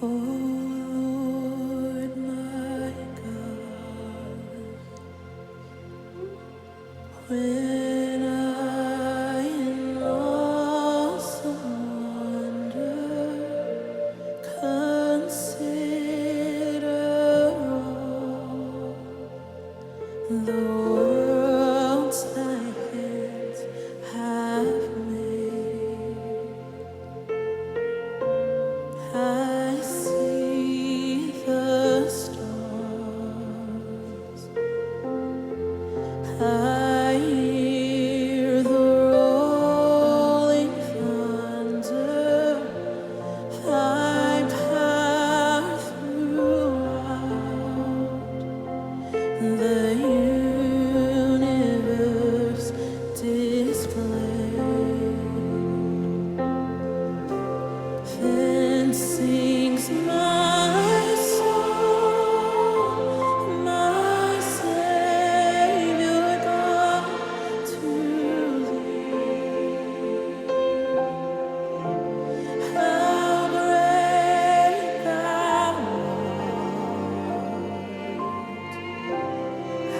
Lord my God, when I in awesome wonder consider all the worlds thy hands have made, I see the stars, I hear the rolling thunder, thy power throughout the universe displayed. Then sings my soul, my Savior God, to thee. How great thou art,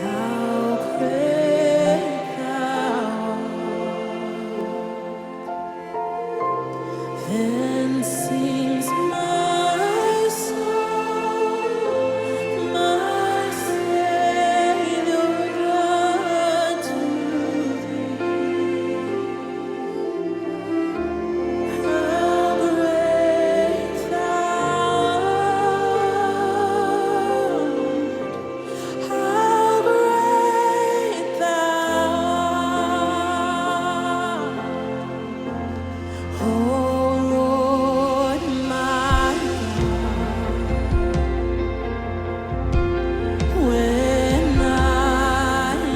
how great thou art. Then sings my soul, my Savior God, to thee. How great thou art, how great thou art. Oh Lord my God, when I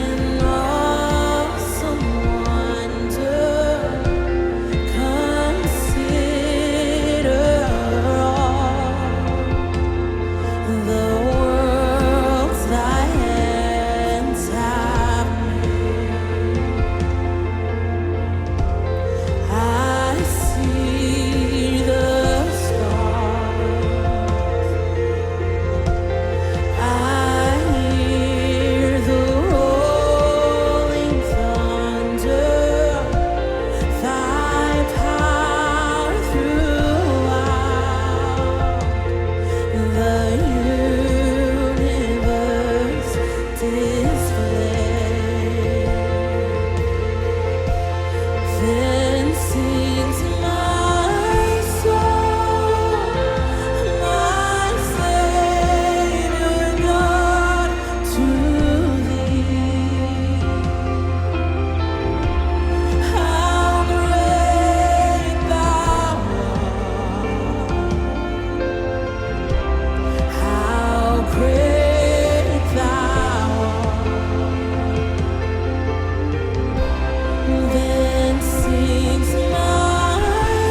in awesome wonder consider all the worlds thy hands have made, I see the stars, I hear the rolling thunder, thy power throughout the universe displayed. Then sings my soul, my Savior God, to thee. How great thou art, how great thou art. Then sings my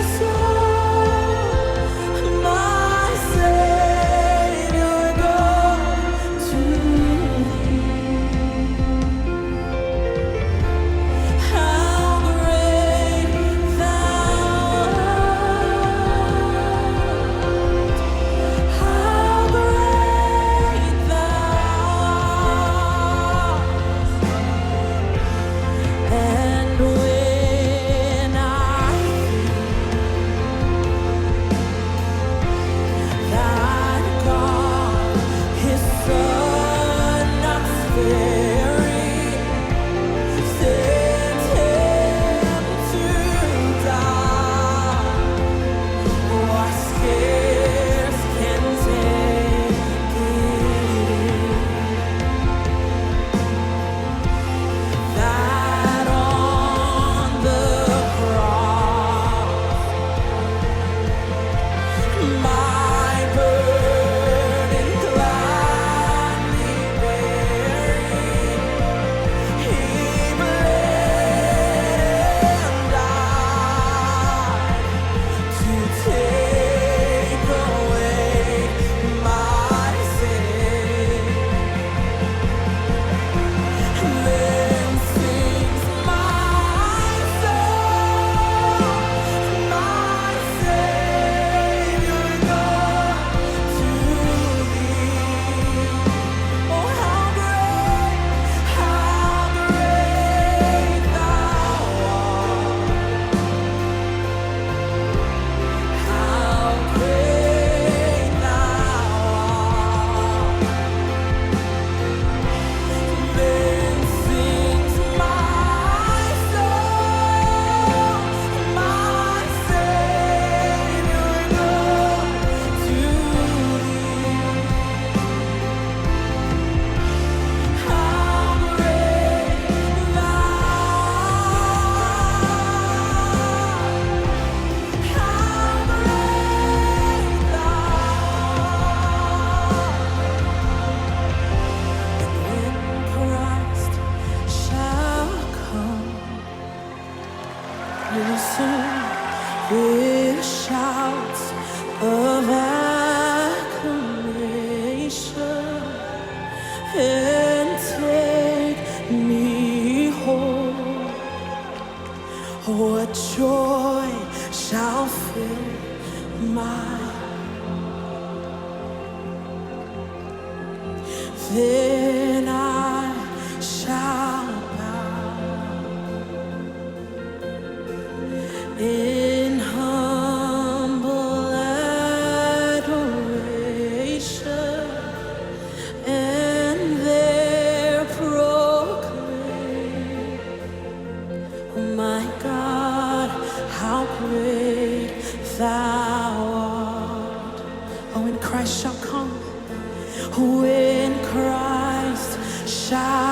listen with shouts of acclamation and take me home. What joy shall fill my then I shall bow in humble adoration and there proclaim, oh my God, how great thou art. Oh, and Christ shall come. When Christ shall